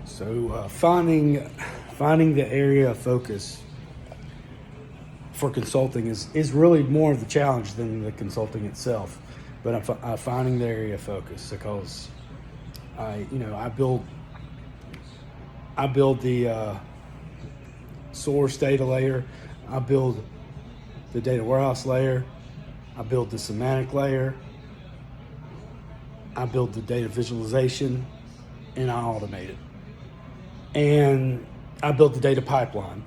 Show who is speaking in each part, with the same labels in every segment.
Speaker 1: So finding the area of focus for consulting is really more of the challenge than the consulting itself. But I'm finding the area of focus because I build the source data layer, I build the data warehouse layer, I build the semantic layer, I build the data visualization, and I automate it. And I built the data pipeline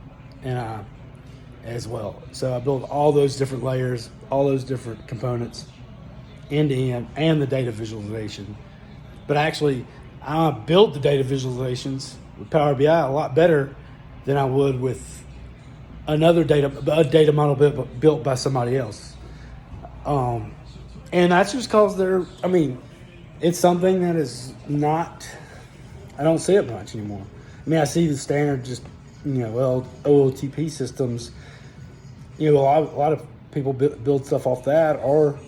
Speaker 1: as well. So I built all those different layers, all those different components, end to end, and the data visualization. But actually, I built the data visualizations with Power BI a lot better than I would with a data model built by somebody else. And that's just because it's something that is not, I don't see it much anymore. I mean, I see the standard OOTP systems. A lot of people build stuff off that, or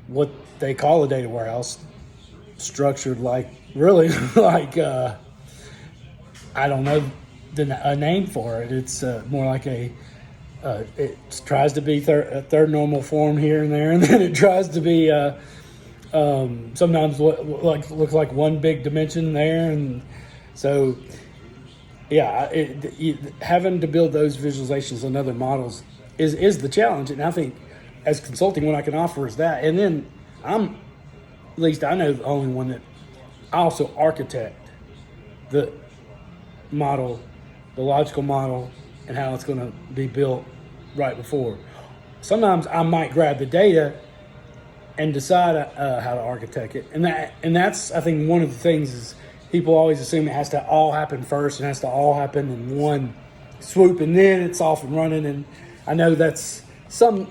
Speaker 1: what they call a data warehouse, structured like really like I don't know a name for it. It's more like it tries to be a third normal form here and there, and then it tries to be sometimes looks like one big dimension there, and so having to build those visualizations and other models is the challenge. And I think as consulting, what I can offer is that, and then I know the only one that I also architect the model, the logical model, and how it's going to be built right before. Sometimes I might grab the data and decide how to architect it, and that's I think one of the things is people always assume it has to all happen first, and has to all happen in one swoop, and then it's off and running. And I know that's some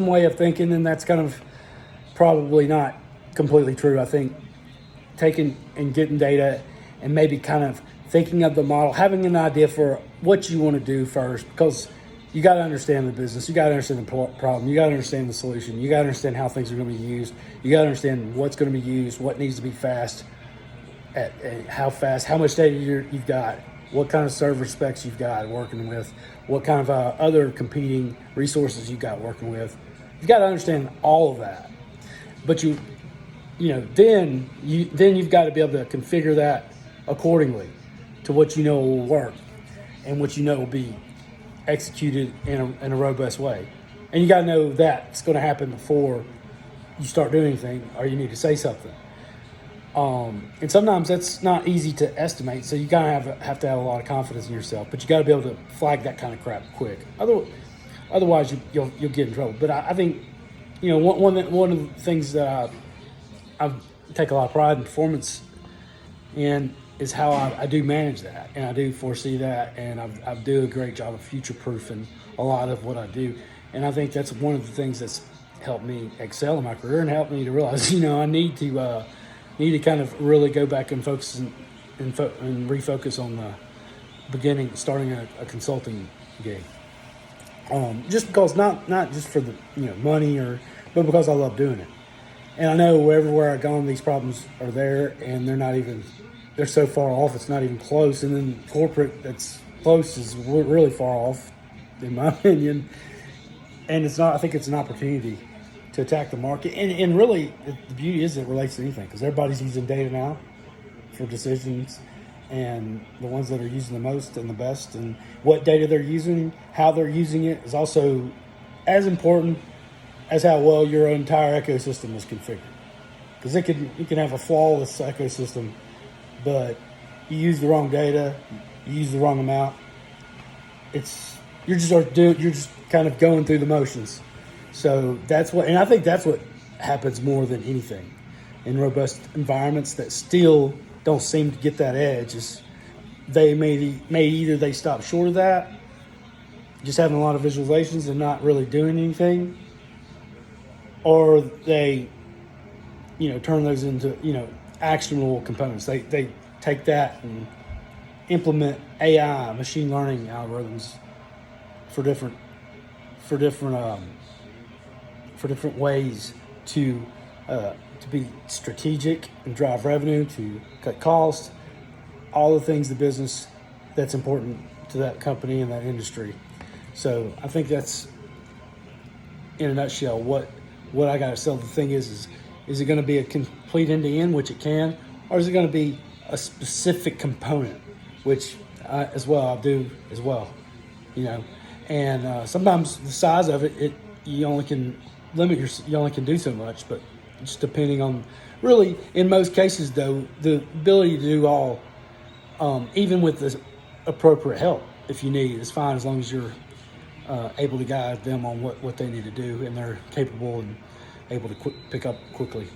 Speaker 1: way of thinking, and that's kind of probably not completely true. I think taking and getting data and maybe kind of thinking of the model, having an idea for what you want to do first, because you got to understand the business, you got to understand the problem, you got to understand the solution, you got to understand how things are going to be used, you got to understand what's going to be used, what needs to be fast, at how fast, how much data you've got, what kind of server specs you've got working with, what kind of other competing resources you've got working with. You've got to understand all of that. But then you've got to be able to configure that accordingly to what you know will work and what you know will be executed in a robust way. And you got to know that's going to happen before you start doing anything, or you need to say something. And sometimes that's not easy to estimate, so you kind of have to have a lot of confidence in yourself. But you got to be able to flag that kind of crap quick. Otherwise, you'll get in trouble. But I think one of the things that I take a lot of pride in performance in is how I do manage that, and I do foresee that, and I do a great job of future-proofing a lot of what I do. And I think that's one of the things that's helped me excel in my career and helped me to realize, I need to kind of really go back and focus and refocus on the starting a consulting gig. Just because not just for the money but because I love doing it. And I know everywhere I go, these problems are there, and they're so far off, it's not even close. And then corporate that's close is really far off, in my opinion. And I think it's an opportunity to attack the market. And really, the beauty is it relates to anything, because everybody's using data now for decisions, and the ones that are using the most and the best, and what data they're using, how they're using it, is also as important as how well your entire ecosystem is configured. Because you can have a flawless ecosystem, but you use the wrong data, you use the wrong amount. You're just kind of going through the motions. So and I think that's what happens more than anything in robust environments that still don't seem to get that edge. Is they either they stop short of that, just having a lot of visualizations and not really doing anything, or they turn those into actionable components. They take that and implement AI, machine learning algorithms for different ways to to be strategic and drive revenue, to cut costs, all the things the business that's important to that company and that industry. So I think that's, in a nutshell, what I got to sell. The thing is it going to be a complete end-to-end, which it can, or is it going to be a specific component, which as well I'll do as well, And sometimes the size of it, you only can you only can do so much, but just depending on, really, in most cases though, the ability to do all, even with the appropriate help, if you need, is fine, as long as you're able to guide them on what they need to do, and they're capable and able to pick up quickly.